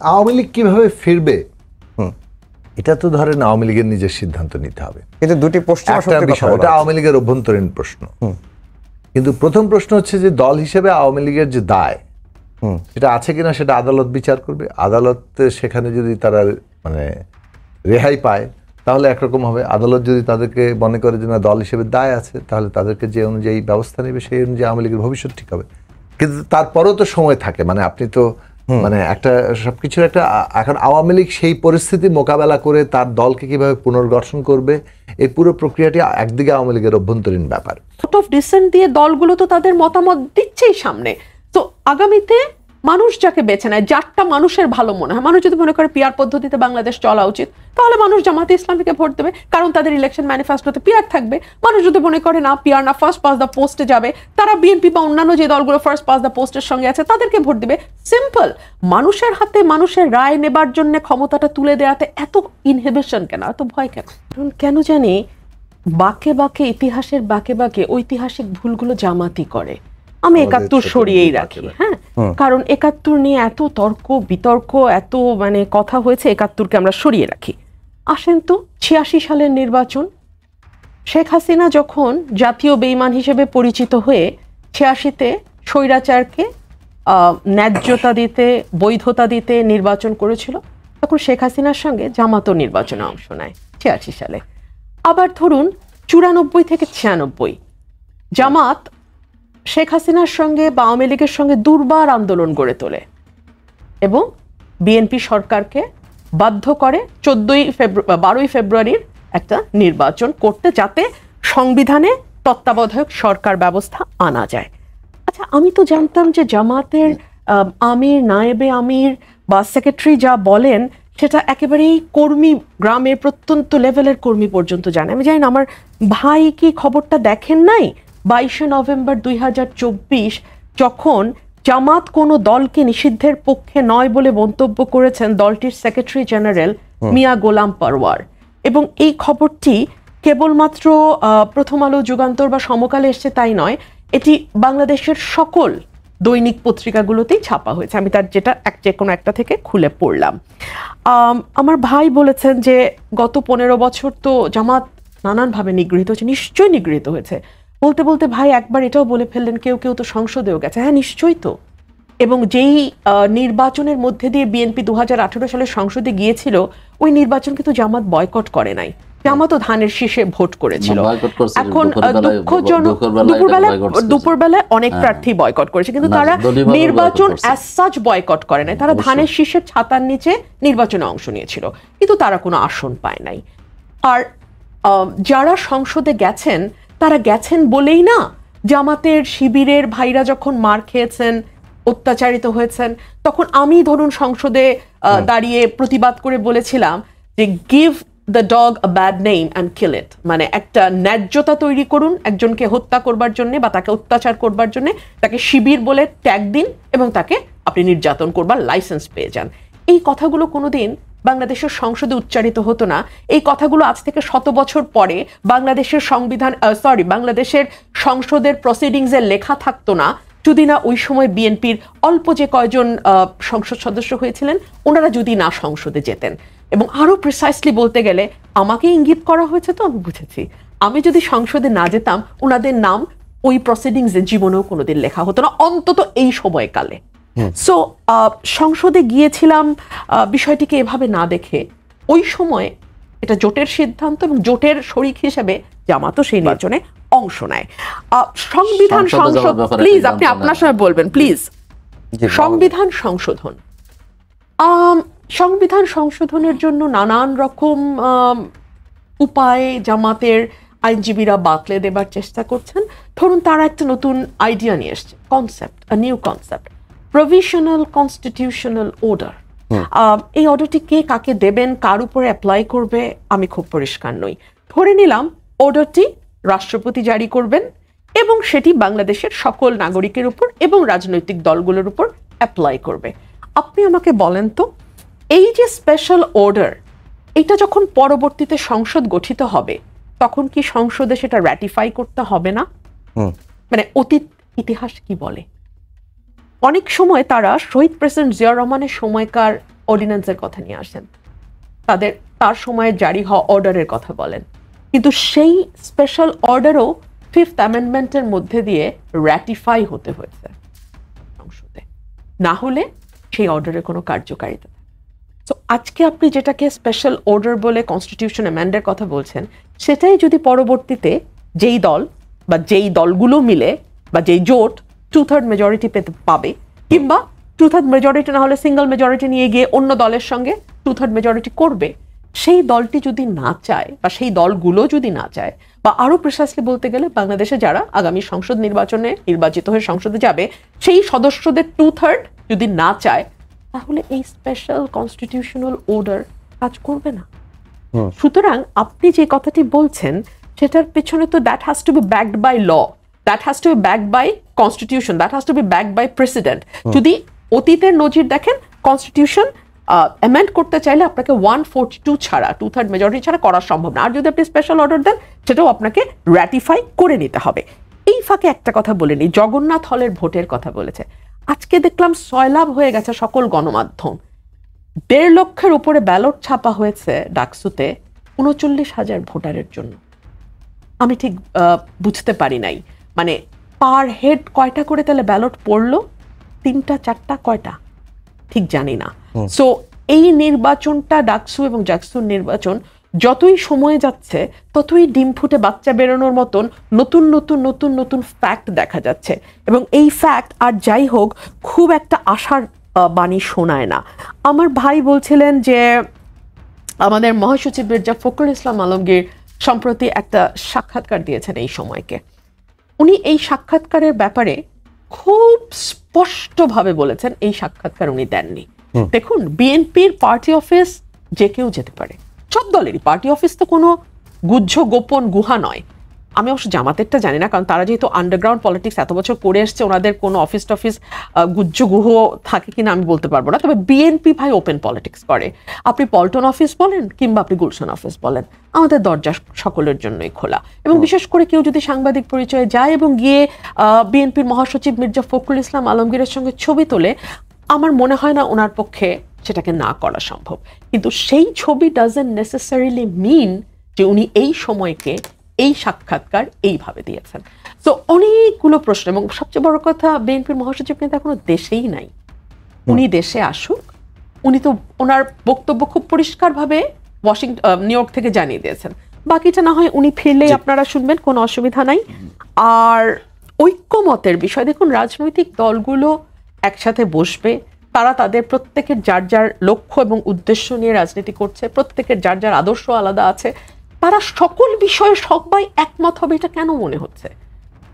আওয়ামী লীগ কিভাবে ফিরবে এটা তো ধরেন আওয়ামী লীগের নিজের সিদ্ধান্ত নিতে হবে। কিন্তু দুটি প্রশ্ন এটা আওয়ামী লীগের অভ্যন্তরীণ প্রশ্ন। কিন্তু প্রথম প্রশ্ন হচ্ছে যে দল হিসেবে আওয়ামী লীগের যে দায় সেটা আছে কিনা সেটা আদালত বিচার করবে। আদালতে সেখানে যদি তারা মানে রেহাই পায় তাহলে একরকম হবে। আদালত যদি তাদেরকে মনে করে যে না দল হিসেবে দায় আছে তাহলে তাদেরকে যে অনুযায়ী ব্যবস্থা নেবে সেই অনুযায়ী আওয়ামী লীগের ভবিষ্যৎ ঠিক হবে। কিন্তু তারপরেও তো সময় থাকে, মানে আপনি তো মানে একটা সবকিছুর একটা এখন আওয়ামী লীগ সেই পরিস্থিতি মোকাবেলা করে তার দলকে কিভাবে পুনর্গঠন করবে এই পুরো প্রক্রিয়াটি একদিকে আওয়ামী লীগের অভ্যন্তরীণ ব্যাপার। ভোট অফ ডিসেন্ট দিয়ে দলগুলো তো তাদের মতামত দিচ্ছেই সামনে। তো আগামীতে মানুষ যাকে বেছে নেয়, যারটা মানুষের ভালো মনে হয়, মানুষ যদি মনে করে পিআর পদ্ধতিতে বাংলাদেশ চলা উচিত তাহলে মানুষ জামাতে ইসলামীকে ভোট দেবে, কারণ তাদের ইলেকশন ম্যানিফেস্টোতে পিআর থাকবে। মানুষ যদি মনে করে না পিআর না ফার্স্ট পাস দ্য পোস্টে যাবে, তারা বিএনপি বা অন্যান্য যে দলগুলো ফার্স্ট পাস দ্য পোস্টের সঙ্গে আছে তাদেরকে ভোট দেবে। সিম্পল। মানুষের হাতে মানুষের রায় নেবার জন্য ক্ষমতাটা তুলে দেওয়াতে এত ইনহিবিশন কেন, এত ভয় কেন? কেন জানি বাঁকে বাঁকে ইতিহাসের বাঁকে বাঁকে ঐতিহাসিক ভুলগুলো জামাতি করে। আমি ৭১ সরিয়েই রাখি, হ্যাঁ, কারণ ৭১ নিয়ে এত তর্ক বিতর্ক, এত মানে কথা হয়েছে, ৭১কে আমরা সরিয়ে রাখি। আসেন তো ৮৬ সালের নির্বাচন, শেখ হাসিনা যখন জাতীয় বেঈমান হিসেবে পরিচিত হয়ে ৮৬-তে স্বৈরাচারকে ন্যায্যতা দিতে, বৈধতা দিতে নির্বাচন করেছিল, তখন শেখ হাসিনার সঙ্গে জামাতও নির্বাচনে অংশ নেয় ৮৬ সালে। আবার ধরুন ৯৪ থেকে ৯৬ জামাত শেখ হাসিনার সঙ্গে বা আওয়ামী লীগের সঙ্গে দুর্বার আন্দোলন গড়ে তোলে এবং বিএনপি সরকারকে বাধ্য করে 12ই ফেব্রুয়ারির একটা নির্বাচন করতে, যাতে সংবিধানে তত্ত্বাবধায়ক সরকার ব্যবস্থা আনা যায়। আচ্ছা, আমি তো জানতাম যে জামাতের আমির, নায়েবে আমির বা সেক্রেটারি যা বলেন সেটা একেবারেই কর্মী, গ্রামের প্রত্যন্ত লেভেলের কর্মী পর্যন্ত জানে। আমি জানি না আমার ভাই কি খবরটা দেখেন নাই? 22শে নভেম্বর 2024 যখন জামাত কোনো দলকে নিষিদ্ধের পক্ষে নয় বলে মন্তব্য করেছেন দলটির সেক্রেটারি জেনারেল মিয়া গোলাম পরওয়ার, এবং এই খবরটি কেবলমাত্র প্রথম আলো, যুগান্তর বা সমকালে এসছে তাই নয়, এটি বাংলাদেশের সকল দৈনিক পত্রিকাগুলোতেই ছাপা হয়েছে। আমি তার যে কোনো একটা থেকে খুলে পড়লাম। আমার ভাই বলেছেন যে গত 15 বছর তো জামাত নানানভাবে নিগৃহীত হয়েছে। নিশ্চয়ই নিগৃহীত হয়েছে। বলতে বলতে ভাই একবার এটাও বলে ফেললেন কেউ কেউ তো সংসদেও গেছে। হ্যাঁ, নিশ্চয়ই তো। এবং যেই নির্বাচনের মধ্যে দিয়ে বিএনপি 2018 সালে সংসদে গিয়েছিল, ওই নির্বাচন কিন্তু জামাত বয়কট করে নাই, জামাতও ধানের শীষে ভোট করেছিল। এখন দুঃখজনক দুপুরবেলায় অনেক প্রার্থী বয়কট করেছে, কিন্তু তারা নির্বাচন অ্যাজ সাচ বয়কট করে নাই। তারা ধানের শীষের ছাতার নিচে নির্বাচনে অংশ নিয়েছিল, কিন্তু তারা কোনো আসন পায় নাই। আর যারা সংসদে গেছেন তারা গেছেন বলেই না, জামাতের শিবিরের ভাইরা যখন মার খেয়েছেন, অত্যাচারিত হয়েছেন, তখন আমি ধরুন সংসদে দাঁড়িয়ে প্রতিবাদ করে বলেছিলাম যে give the dog a bad name and kill it, মানে একটা ন্যায্যতা তৈরি করুন একজনকে হত্যা করবার জন্য বা তাকে অত্যাচার করবার জন্য, তাকে শিবির বলে ট্যাগ দিন এবং তাকে আপনি নির্যাতন করবার লাইসেন্স পেয়ে যান। এই কথাগুলো কোনোদিন বাংলাদেশের সংসদে উচ্চারিত হতো না। এই কথাগুলো আজ থেকে 100 বছর পরে বাংলাদেশের বাংলাদেশের সংসদের প্রসিডিংসে লেখা থাকতো না, যদি না ওই সময় বিএনপির অল্প যে কয়জন সংসদ সদস্য হয়েছিলেন ওনারা যদি না সংসদে যেতেন। এবং আরো প্রিসাইসলি বলতে গেলে আমাকে ইঙ্গিত করা হয়েছে, তো আমি বুঝেছি, আমি যদি সংসদে না যেতাম ওনাদের নাম ওই প্রসিডিংসে জীবনেও কোনোদিন লেখা হতো না, অন্তত এই সময়কালে। সো সংসদে গিয়েছিলাম বিষয়টিকে এভাবে না দেখে। ওই সময় এটা জোটের সিদ্ধান্ত এবং জোটের শরিক হিসেবে জামাতও সেই নির্বাচনে অংশ নেয়। সংবিধান সংশোধন, প্লিজ আপনি আপনার সময় বলবেন প্লিজ। সংবিধান সংশোধন, সংবিধান সংশোধনের জন্য নানান রকম উপায়ে জামাতের আইনজীবীরা বাতলে দেবার চেষ্টা করছেন। ধরুন তারা একটা নতুন আইডিয়া নিয়ে এসছে, concept, new concept, provisional constitutional order. এই অর্ডারটি কে কাকে দেবেন, কার উপরে অ্যাপ্লাই করবে আমি খুব পরিষ্কার নই। ধরে নিলাম অর্ডারটি রাষ্ট্রপতি জারি করবেন এবং সেটি বাংলাদেশের সকল নাগরিকের উপর এবং রাজনৈতিক দলগুলোর উপর অ্যাপ্লাই করবে। আপনি আমাকে বলেন তো, এই যে স্পেশাল অর্ডার, এটা যখন পরবর্তীতে সংসদ গঠিত হবে তখন কি সংসদে সেটা র্যাটিফাই করতে হবে না? মানে অতীত ইতিহাস কি বলে? অনেক সময় তারা শহীদ প্রেসিডেন্ট জিয়া রহমানের সময়কার অর্ডিন্যান্সের কথা নিয়ে আসেন, তার সময়ে জারি হওয়া অর্ডারের কথা বলেন, কিন্তু সেই স্পেশাল অর্ডারও 5th অ্যামেন্ডমেন্টের মধ্যে দিয়ে র্যাটিফাই হতে হয়েছে সংসদে, না হলে সেই অর্ডারের কোনো কার্যকারিতা। তো আজকে আপনি যেটাকে স্পেশাল অর্ডার বলে কনস্টিটিউশন অ্যামেন্ডের কথা বলছেন, সেটাই যদি পরবর্তীতে যেই দল বা যেই দলগুলো মিলে বা যেই জোট 2/3 মেজরিটি পাবে, কিংবা 2/3 মেজরিটি না হলে সিঙ্গেল মেজরিটি নিয়ে গিয়ে অন্য দলের সঙ্গে 2/3 মেজরিটি করবে, সেই দলটি যদি না চায় বা সেই দলগুলো যদি না চায়, বা আরো প্রিসাইসলি বলতে গেলে বাংলাদেশে যারা আগামী সংসদ নির্বাচনে নির্বাচিত হয়ে সংসদে যাবে, সেই সদস্যদের 2/3 যদি না চায়, তাহলে এই স্পেশাল কনস্টিটিউশনাল অর্ডার কাজ করবে না। সুতরাং আপনি যে কথাটি বলছেন সেটার পেছনে তো that has to be backed by law, that has to be backed by constitution, that has to be backed by president. যদি অতীতের নজির দেখেন, কনস্টিটিউশন অ্যামেন্ড করতে চাইলে আপনাকে 142 ছাড়া, 2/3 মেজরিটি ছাড়া করা সম্ভব না। আর যদি আপনি স্পেশাল অর্ডার দেন, সেটাও আপনাকে র্যাটিফাই করে নিতে হবে। এই ফাঁকে একটা কথা বলেনি, জগন্নাথ হলের ভোটের কথা বলেছে। আজকে দেখলাম সয়লাভ হয়ে গেছে সকল গণমাধ্যম, 1.5 লক্ষের উপরে ব্যালট ছাপা হয়েছে ডাকসুতে 39,000 ভোটারের জন্য। আমি ঠিক বুঝতে পারি নাই, মানে পার হেড কয়টা করে তাহলে ব্যালট পড়লো, 3টা 4টা কয়টা ঠিক জানি না। সো এই নির্বাচনটা, ডাকসু এবং জাকসুর নির্বাচন যতই সময় যাচ্ছে ততই ডিম ফুটে বাচ্চা বেরোনোর মতন নতুন নতুন নতুন নতুন ফ্যাক্ট দেখা যাচ্ছে, এবং এই ফ্যাক্ট আর যাই হোক খুব একটা আশার বাণী শোনায় না। আমার ভাই বলছিলেন যে আমাদের মহাসচিব মির্জা ফখরুল ইসলাম আলমগীর সম্প্রতি একটা সাক্ষাৎকার দিয়েছেন এই সময়কে। উনি এই সাক্ষাৎকারের ব্যাপারে খুব স্পষ্টভাবে বলেছেন এই সাক্ষাৎকার উনি দেননি। দেখুন, বিএনপির পার্টি অফিস যে কেউ যেতে পারে, সব দলেরই পার্টি অফিস তো কোনো গুহ্য গোপন গুহা নয়। আমি অবশ্য জামাতেরটা জানি না, কারণ তারা যেহেতু আন্ডারগ্রাউন্ড পলিটিক্স এত বছর করে এসছে, ওনাদের কোনো অফিস টফিস গুহ্য গুহ থাকে কিনা আমি বলতে পারবো না। তবে বিএনপি ভাই ওপেন পলিটিক্স করে। আপনি পল্টন অফিস বলেন কিংবা আপনি গুলশান অফিস বলেন, আমাদের দরজা সকলের জন্যই খোলা। এবং বিশেষ করে কেউ যদি সাংবাদিক পরিচয়ে যায় এবং গিয়ে বিএনপির মহাসচিব মির্জা ফখরুল ইসলাম আলমগীরের সঙ্গে ছবি তোলে, আমার মনে হয় না ওনার পক্ষে সেটাকে না করা সম্ভব। কিন্তু সেই ছবি ডাজন্ট নেসেসারিলি মিন যে উনি এই সময়কে এই সাক্ষাৎকার এইভাবে দিয়েছেন। তো অনেকগুলো প্রশ্ন, এবং সবচেয়ে বড় কথা, বিএনপির মহাসচিব কিন্তু এখনো দেশেই নাই। উনি দেশে আসুক, উনি তো ওনার বক্তব্য খুব পরিষ্কারভাবে নিউ ইয়র্ক থেকে জানিয়ে দিয়েছেন, বাকিটা না হয় উনি ফিরলেই আপনারা শুনবেন, কোনো অসুবিধা নাই। আর ঐক্যমতের বিষয়, দেখুন রাজনৈতিক দলগুলো একসাথে বসবে, তারা তাদের প্রত্যেকের যার যার লক্ষ্য এবং উদ্দেশ্য নিয়ে রাজনীতি করছে, প্রত্যেকের যার যার আদর্শ আলাদা আছে, তারা সকল বিষয়ে সবাই একমত হবে, এটা কেন মনে হচ্ছে?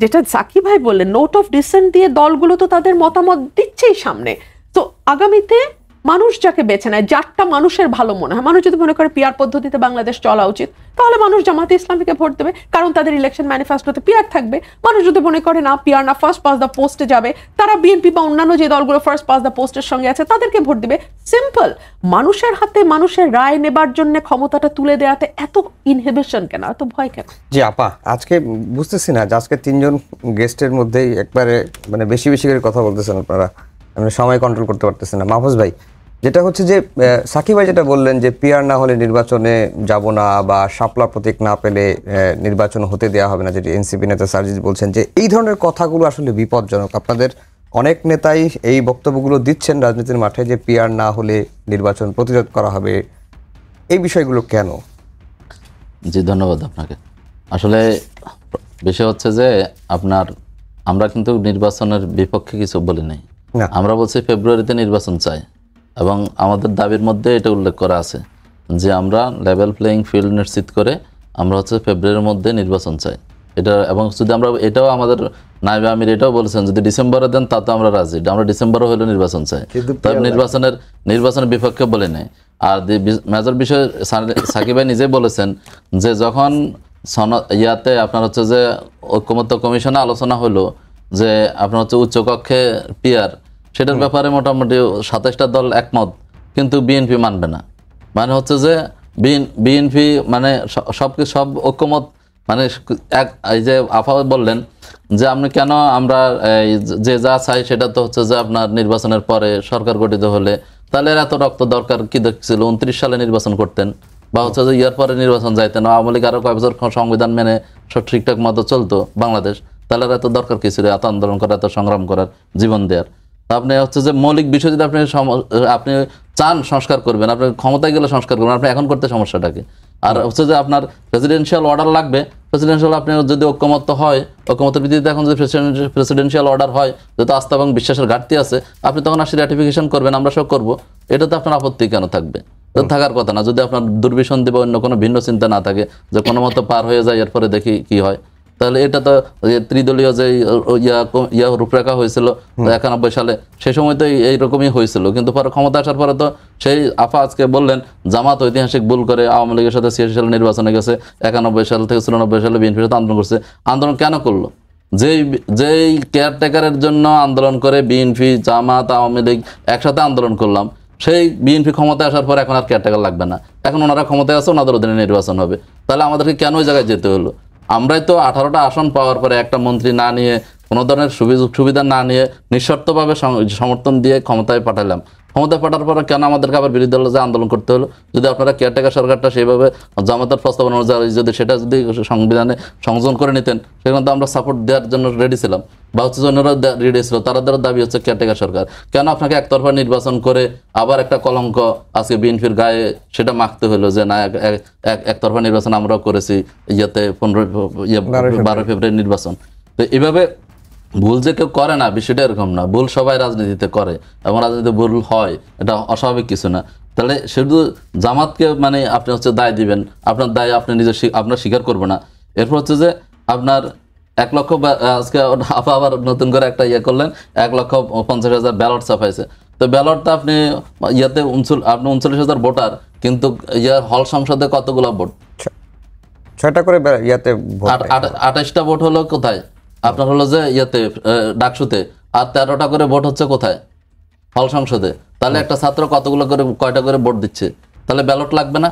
যেটা জাকি ভাই বললেন, নোট অফ ডিসেন্ট দিয়ে দলগুলো তো তাদের মতামত দিচ্ছেই সামনে। তো আগামীতে মানুষ যাকে বেছে নেয়, যারটা মানুষের ভালো মনে হয়, মানুষ যদি মনে করে পিআর পদ্ধতিতে বাংলাদেশ চলা উচিত, তাহলে মানুষ জামাতে ইসলামীকে ভোট দেবে, কারণ তাদের ইলেকশন ম্যানিফেস্টোতে পিআর থাকবে। মানুষ যদি মনে করে না পিআর না, ফার্স্ট পাস দ্য পোস্টে যাবে, তারা বিএনপি বা অন্যান্য যে দলগুলো ফার্স্ট পাস দ্য পোস্টের সঙ্গে আছে তাদেরকে ভোট দিবে। সিম্পল। মানুষের হাতে মানুষের রায় নেবার জন্য ক্ষমতাটা তুলে দেওয়াতে এত ইনহিবিশন কেন, এত ভয় কেন? জি আপা, আজকে বুঝতেছি না যে আজকে 3জন গেস্টের মধ্যেই একবারে মানে বেশি বেশি করে কথা বলতেছেন আপনারা, আমি সময় কন্ট্রোল করতে পারতেছি না। মাহফুজ ভাই, যেটা হচ্ছে যে সাকিব ভাই যেটা বললেন যে পিআর না হলে নির্বাচনে যাব না, বা শাপলা প্রতীক না পেলে নির্বাচন হতে দেওয়া হবে না, যেটি এনসিপি নেতা সার্জিস বলছেন, যে এই ধরনের কথাগুলো আসলে বিপজ্জনক। আপনাদের অনেক নেতাই এই বক্তব্যগুলো দিচ্ছেন রাজনীতির মাঠে যে পিআর না হলে নির্বাচন প্রতিরোধ করা হবে, এই বিষয়গুলো কেন? জি ধন্যবাদ আপনাকে। আসলে বিষয় হচ্ছে যে আমরা কিন্তু নির্বাচনের বিপক্ষে কিছু বলি নাই, আমরা বলছি ফেব্রুয়ারিতে নির্বাচন চাই, এবং আমাদের দাবির মধ্যে এটা উল্লেখ করা আছে যে আমরা লেভেল প্লেয়িং ফিল্ড নিশ্চিত করে আমরা ফেব্রুয়ারির মধ্যে নির্বাচন চাই। এটা এবং যদি আমরা এটাও আমাদের নায়েবে আমির এটাও বলেছেন যদি ডিসেম্বরে দেন তা তো আমরা রাজি, আমরা ডিসেম্বরে হলে নির্বাচন চাই, তবে নির্বাচনের বিপক্ষে বলি নাই। আর মেজর বিষয় সাকিব ভাই নিজেই বলেছেন যে যখন ইয়াতে আপনার যে ঐক্যমত্য কমিশনে আলোচনা হলো যে আপনার উচ্চকক্ষে পিআর, সেটার ব্যাপারে মোটামুটি 27টা দল একমত, কিন্তু বিএনপি মানবে না। মানে যে বিএনপি মানে সব ঐক্যমত, মানে এই যে আফা বললেন যে আপনি কেন আমরা যে যা চাই সেটা তো যে আপনার নির্বাচনের পরে সরকার গঠিত হলে তাহলে এত রক্ত দরকার কি দেখছিল? 29 সালে নির্বাচন করতেন, বা হচ্ছে যে ইয়ার পরে নির্বাচন যাইতেন, আওয়ামী লীগ আরো কয়েক বছর সংবিধান মেনে সব ঠিকঠাক মতো চলতো বাংলাদেশ, তাহলে এত দরকার কি ছিল এত আন্দোলন করার, এত সংগ্রাম করার, জীবন দেওয়ার? আপনি হচ্ছে যে মৌলিক বিষয় যদি আপনি চান সংস্কার করবেন, আপনি ক্ষমতায় গেলে সংস্কার করবেন, আপনি এখন করতে সমস্যাটাকে। আর হচ্ছে যে আপনার প্রেসিডেন্সিয়াল অর্ডার লাগবে, প্রেসিডেন্সিয়াল আপনি যদি ঐক্যমত্য হয়, ঐক্যমতের ভিত্তিতে এখন যদি প্রেসিডেন্সিয়াল অর্ডার হয়, যেহেতু আস্থা এবং বিশ্বাসের ঘাটতি আছে, আপনি তখন আসলে র্যাটিফিকেশন করবেন, আমরা সব করবো, এটাতে আপনার আপত্তি কেন থাকবে? থাকার কথা না, যদি আপনার দুর্বিসন্ধি বা অন্য কোনো ভিন্ন চিন্তা না থাকে যে কোনো মতো পার হয়ে যায়, এরপরে দেখি কি হয়। তাহলে এটা তো ত্রিদলীয় যে রূপরেখা হয়েছিল 91 সালে, সেই সময় তো এইরকমই হয়েছিল, কিন্তু পরে ক্ষমতা আসার পরে তো সেই আফা আজকে বললেন জামাত ঐতিহাসিক ভুল করে আওয়ামী লীগের সাথে 86 সালে নির্বাচনে গেছে, 91 সাল থেকে 94 সালে বিএনপির সাথে আন্দোলন করছে। আন্দোলন কেন করলো? যেই কেয়ারটেকারের জন্য আন্দোলন করে বিএনপি, জামাত, আওয়ামী লীগ একসাথে আন্দোলন করলাম, সেই বিএনপি ক্ষমতায় আসার পর এখন আর কেয়ারটেকার লাগবে না, এখন ওনারা ক্ষমতায় আছে, ওনাদের অধীনে নির্বাচন হবে। তাহলে আমাদেরকে কেন ওই জায়গায় যেতে হলো? আমরাই তো 18টা আসন পাওয়ার পরে একটা মন্ত্রী না নিয়ে, কোনো ধরনের সুবিধা না নিয়ে নিঃশর্তভাবে সমর্থন দিয়ে ক্ষমতায় পাঠালাম। ক্ষমতায় পাঠার পরে কেন আমাদেরকে আবার বিরোধী দলে আন্দোলন করতে হলো? যদি আপনারা কেয়ারটেকার সরকারটা সেইভাবে জামাতের প্রস্তাবনা অনুযায়ী যদি সেটা যদি সংবিধানে সংযোজন করে নিতেন, সেখানে তো আমরা সাপোর্ট দেওয়ার জন্য রেডি ছিলাম, বা হচ্ছে অন্যরা রেডি ছিল, তাদের দাবি হচ্ছে কেয়ারটেকার সরকার। কেন আপনাকে একতরফা নির্বাচন করে আবার একটা কলঙ্ক আজকে বিএনপির গায়ে সেটা মাখতে হলো যে না একতরফা নির্বাচন আমরাও করেছি, 12 ফেব্রুয়ারি নির্বাচন। তো এইভাবে ভুল যে কেউ করে না, বিষয়টা এরকম না, ভুল সবাই রাজনীতিতে করে, এবং রাজনীতিতে ভুল হয়, এটা অস্বাভাবিক কিছু না। তাহলে শুধু জামাতকে মানে আপনি হচ্ছে দায় দিবেন, আপনার দায় আপনি নিজে আপনার স্বীকার করবো না। এরপর হচ্ছে যে আপনার 1 লক্ষ, আজকে আবার নতুন করে একটা ইয়ে করলেন, 1,50,000 ব্যালট ছাপাইছে। তো ব্যালটটা আপনি ইয়াতে আপনি 39,000 ভোটার, কিন্তু হল সংসদে কতগুলো ভোট? 6টা করে ইয়াতে 28টা ভোট হলো কোথায়? আপনার হলো যে ইয়াতে ডাকসুতে, আর 13টা করে ভোট হচ্ছে কোথায়? হল সংসদে। তাহলে একটা ছাত্র কতগুলো করে কয়টা করে ভোট দিচ্ছে? তাহলে ব্যালট লাগবে না?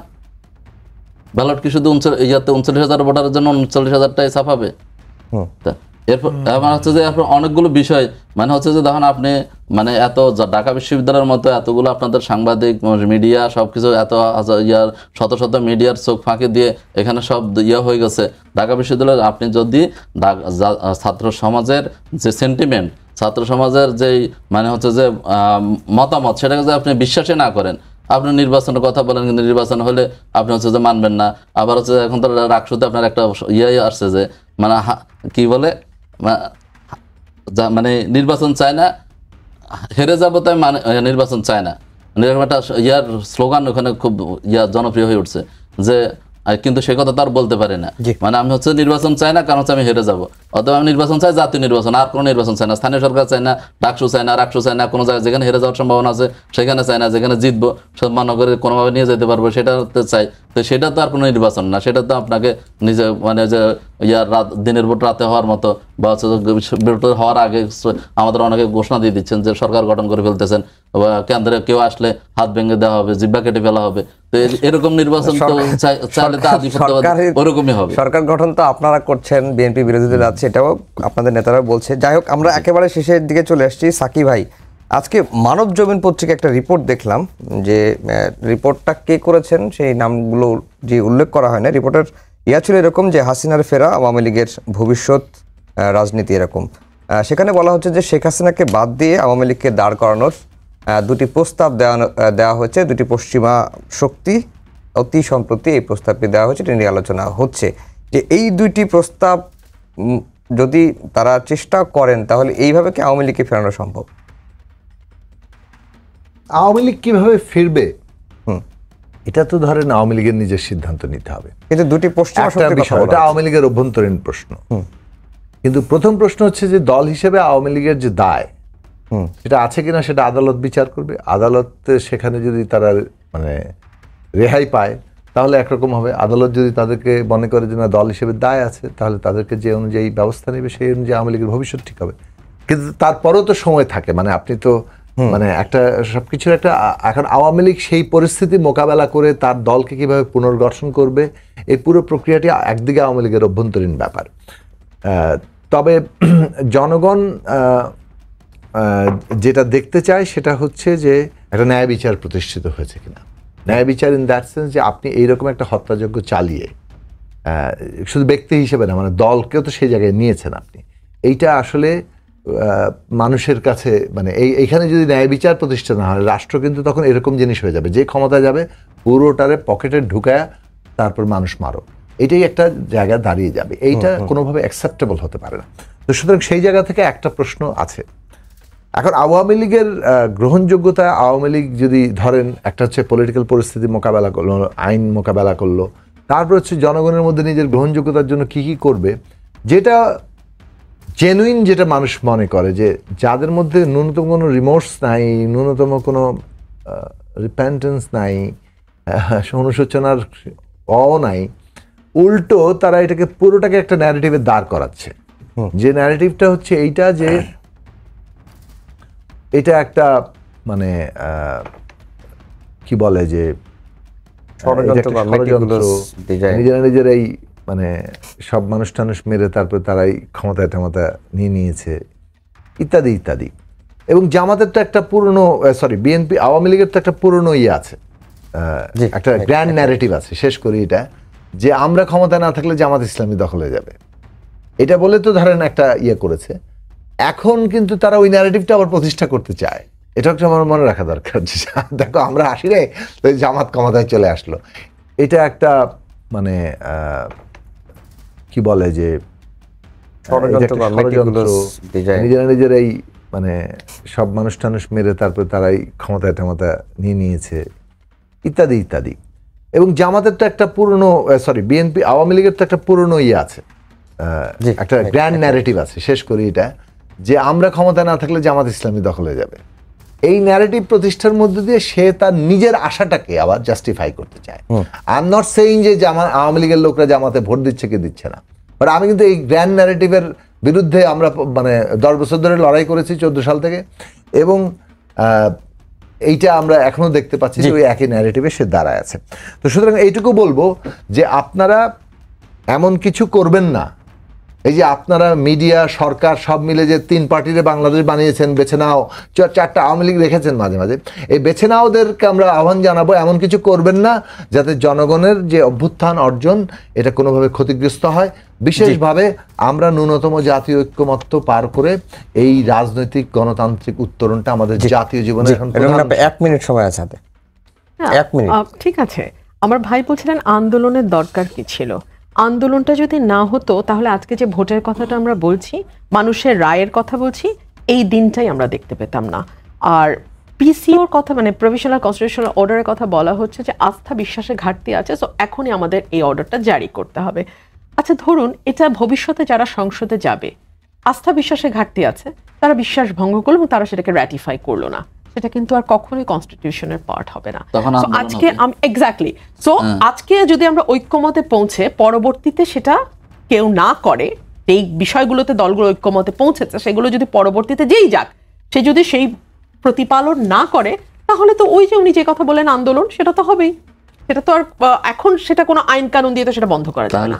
ব্যালট কি শুধু 39,000 ভোটারের জন্য 39,000টাই ছাপাবে? এরপর আমার হচ্ছে যে অনেকগুলো বিষয় মানে হচ্ছে যে দেখুন আপনি মানে এত ঢাকা বিশ্ববিদ্যালয়ের মতো এতগুলো আপনাদের সাংবাদিক মিডিয়া সবকিছু এত শত শত মিডিয়ার চোখ ফাঁকি দিয়ে এখানে সব হয়ে গেছে। ঢাকা বিশ্ববিদ্যালয়ে আপনি যদি ছাত্র সমাজের যে সেন্টিমেন্ট, ছাত্র সমাজের যেই মানে হচ্ছে যে মতামত, সেটাকে যদি আপনি বিশ্বাসই না করেন, আপনি নির্বাচনের কথা বলেন, কিন্তু নির্বাচন হলে আপনি হচ্ছে যে মানবেন না। আবার হচ্ছে এখন তো রাকসুতে আপনার একটা আসছে যে মানে কি বলে মানে নির্বাচন চায় না, হেরে যাবো তাই মানে নির্বাচন চায় না, এরকম একটা স্লোগান ওখানে খুব জনপ্রিয় হয়ে উঠছে যে, কিন্তু সে কথা তার বলতে পারে না, মানে আমি হচ্ছে নির্বাচন চাই না কারণ হচ্ছে আমি হেরে যাবো, অথবা আমি নির্বাচন চাই জাতীয় নির্বাচন, আর কোনো নির্বাচন চাই না, স্থানীয় সরকার চাই না, ডাকসু চাই না, রাকসু চাই না, কোনো জায়গায় যেখানে হেরে যাওয়ার সম্ভাবনা আছে সেখানে চাই না, যেখানে জিতবো সম্মান করে কোনোভাবে নিয়ে যেতে পারবো সেটাতে চাই। তো সেটা তো আর কোনো নির্বাচন না, সেটা তো আপনাকে নিজে মানে যে দিনের ভোট রাতে হওয়ার মতো, বা হচ্ছে ভোট হওয়ার আগে আমাদের অনেকে ঘোষণা দিয়ে দিচ্ছেন যে সরকার গঠন করে ফেলতেছেন, বা কেন্দ্রে কেউ আসলে হাত ভেঙে দেওয়া হবে, জিব্বা কেটে ফেলা হবে। তো এরকম নির্বাচন তো চাইলে তো আধিপত্যবাদ ওরকমই হবে। সরকার গঠন তো আপনারা করছেন, বিএনপি বিরোধীদের আছে, এটাও আপনাদের নেতারা বলছে। যাই হোক, আমরা একেবারে শেষের দিকে চলে আসছি। সাকি ভাই, আজকে মানব জমিন পত্রিকা একটা রিপোর্ট দেখলাম, যে রিপোর্টটা কে করেছেন সেই নামগুলো যে উল্লেখ করা হয় না, রিপোর্টের ছিল এরকম যে হাসিনার ফেরা, আওয়ামী লীগের ভবিষ্যৎ রাজনীতি, এরকম। সেখানে বলা হচ্ছে যে শেখ হাসিনাকে বাদ দিয়ে আওয়ামী লীগকে দাঁড় করানোর 2টি প্রস্তাব দেওয়া হয়েছে। 2টি পশ্চিমা শক্তি অতি সম্প্রতি এই প্রস্তাবটি দেওয়া হয়েছে, এটা নিয়ে আলোচনা হচ্ছে যে এই 2টি প্রস্তাব যদি তারা চেষ্টা করেন তাহলে এইভাবে কি আওয়ামী লীগকে ফেরানো সম্ভব? আওয়ামী লীগ কিভাবে ফিরবে এটা তো ধরেন আওয়ামী লীগের নিজের সিদ্ধান্ত নিতে হবে, কিন্তু 2টি পশ্চিমা শক্তির কথা বলা, এটা আওয়ামী লীগের অভ্যন্তরীণ প্রশ্ন। কিন্তু প্রথম প্রশ্ন হচ্ছে যে দল হিসেবে আওয়ামী লীগের যে দায় সেটা আছে কিনা সেটা আদালত বিচার করবে। আদালত সেখানে যদি তারা মানে রেহাই পায় তাহলে একরকম হবে, আদালত যদি তাদেরকে মনে করে যে না দল হিসেবে দায় আছে তাহলে তাদেরকে যে অনুযায়ী ব্যবস্থা নেবে সেই অনুযায়ী আওয়ামী লীগের ভবিষ্যৎ ঠিক হবে। কিন্তু তারপরেও তো সময় থাকে, মানে আপনি তো মানে একটা সবকিছুর একটা, এখন আওয়ামী লীগ সেই পরিস্থিতি মোকাবেলা করে তার দলকে কিভাবে পুনর্গঠন করবে এই পুরো প্রক্রিয়াটি একদিকে আওয়ামী লীগের অভ্যন্তরীণ ব্যাপার। তবে জনগণ যেটা দেখতে চায় সেটা হচ্ছে যে একটা ন্যায় বিচার প্রতিষ্ঠিত হয়েছে কিনা। ন্যায় বিচার ইন দ্যাট সেন্স যে আপনি এইরকম একটা হত্যাযজ্ঞ চালিয়ে শুধু ব্যক্তি হিসেবে না, মানে দলকেও তো সেই জায়গায় নিয়েছেন আপনি। এইটা আসলে মানুষের কাছে মানে এইখানে যদি ন্যায় বিচার প্রতিষ্ঠা না হয়, রাষ্ট্র কিন্তু তখন এরকম জিনিস হয়ে যাবে, যে ক্ষমতায় যাবে পুরোটারে পকেটে ঢুকায়া তারপর মানুষ মারো, এটাই একটা জায়গা দাঁড়িয়ে যাবে। এইটা কোনোভাবে অ্যাকসেপ্টেবল হতে পারে না। তো সুতরাং সেই জায়গা থেকে একটা প্রশ্ন আছে। এখন আওয়ামী লীগের গ্রহণযোগ্যতা, আওয়ামী লীগ যদি ধরেন একটা হচ্ছে পলিটিক্যাল পরিস্থিতি মোকাবেলা করলো, আইন মোকাবেলা করলো, তারপর হচ্ছে জনগণের মধ্যে নিজের গ্রহণযোগ্যতার জন্য কি কি করবে, যেটা জেনুইন, যেটা মানুষ মনে করে যে যাদের মধ্যে ন্যূনতম কোনো রিমোর্স নাই, ন্যূনতম কোনো রিপেন্টেন্স নাই, অনুশোচনার নাই, উল্টো তারা এটাকে পুরোটাকে একটা ন্যারেটিভে দাঁড় করাচ্ছে। যে ন্যারেটিভটা হচ্ছে এইটা যে এটা একটা মানে কি বলে যে নিজেরা নিজেরাই মানে সব মানুষ টানুষ মেরে তারপর তারাই ক্ষমতা নিয়ে নিয়েছে ইত্যাদি ইত্যাদি। এবং জামাতের তো একটা পুরনো বিএনপি আওয়ামী লীগের তো একটা পুরনো আছে, একটা গ্র্যান্ড ন্যারেটিভ আছে। শেষ করি এটা যে আমরা ক্ষমতা না থাকলে জামাত ইসলামী দখল হয়ে যাবে, এটা বলে তো ধরেন একটা করেছে। এখন কিন্তু তারা ওই ন্যারেটিভটা আবার প্রতিষ্ঠা করতে চায়। এটা একটা আমার মনে রাখা দরকার যে দেখো আমরা আসি রে, জামাত ক্ষমতায় চলে আসলো। এটা একটা মানে কি বলে যে নিজেরা নিজেরাই মানে সব মানুষ টানুষ মেরে তারপর তারাই ক্ষমতা নিয়ে নিয়েছে ইত্যাদি ইত্যাদি। এবং জামাতের তো একটা পুরনো বিএনপি আওয়ামী লীগের তো একটা পুরনো আছে, একটা গ্র্যান্ড ন্যারেটিভ আছে। শেষ করি এটা যে আমরা ক্ষমতা না থাকলে জামাত ইসলামী দখল হয়ে যাবে। এই ন্যারেটিভ প্রতিষ্ঠার মধ্যে দিয়ে সে তার নিজের আশাটাকে আবার জাস্টিফাই করতে চায়। আই এম নট সেইং যে আওয়ামী লীগের লোকরা জামাতে ভোট দিচ্ছে কি দিচ্ছে না, বাট আমি কিন্তু এই গ্র্যান্ড ন্যারেটিভের বিরুদ্ধে আমরা মানে 10 বছর ধরে লড়াই করেছি 14 সাল থেকে, এবং এইটা আমরা এখনো দেখতে পাচ্ছি যে ওই একই ন্যারেটিভে সে দাঁড়ায় আছে। তো সুতরাং এইটুকু বলবো যে আপনারা এমন কিছু করবেন না, এই যে আপনারা মিডিয়া সরকার সব মিলে যে 3 পার্টিরে বাংলাদেশ বানিয়েছেন, বেছে নাও, 4টা আওয়ামী লীগ রেখেছেন মাঝে মাঝে, এই বেছে নাওদেরকে আমরা আহ্বান জানাবো এমন কিছু করবেন না যাতে জনগণের যে অভ্যুত্থান অর্জন এটা কোনোভাবে ক্ষতিগ্রস্ত হয়। বিশেষভাবে আমরা ন্যূনতম জাতীয় ঐক্যমত্য পার করে এই রাজনৈতিক গণতান্ত্রিক উত্তরণটা আমাদের জাতীয় জীবনে এখন 1 মিনিট সময় আছে। 1 মিনিট ঠিক আছে। আমার ভাই বলছিলেন আন্দোলনের দরকার কি ছিল। আন্দোলনটা যদি না হতো তাহলে আজকে যে ভোটের কথাটা আমরা বলছি, মানুষের রায়ের কথা বলছি, এই দিনটাই আমরা দেখতে পেতাম না। আর পিসিওর কথা মানে প্রভিশনাল কনস্টিটিউশনাল অর্ডারের কথা বলা হচ্ছে যে আস্থা বিশ্বাসের ঘাটতি আছে, সো এখনই আমাদের এই অর্ডারটা জারি করতে হবে। আচ্ছা ধরুন এটা ভবিষ্যতে যারা সংসদে যাবে, আস্থা বিশ্বাসের ঘাটতি আছে, তারা বিশ্বাস ভঙ্গ করলো এবং তারা সেটাকে র্যাটিফাই করলো না, সেটা কিন্তু আর কখনোই কনস্টিটিউশনের পার্ট হবে না। আজকে এক্স্যাক্টলি আজকে যদি আমরা ঐক্যমতে পৌঁছে পরবর্তীতে সেটা কেউ না করে, এই বিষয়গুলোতে দলগুলো ঐক্যমতে পৌঁছেছে সেগুলো যদি পরবর্তীতে যেই যাক সে যদি সেই প্রতিপালন না করে, তাহলে তো ওই যে উনি যে কথা বলেন আন্দোলন, সেটা তো হবেই। সেটা তো আর এখন সেটা কোনো আইন কানুন দিয়ে তো সেটা বন্ধ করা যাবে না।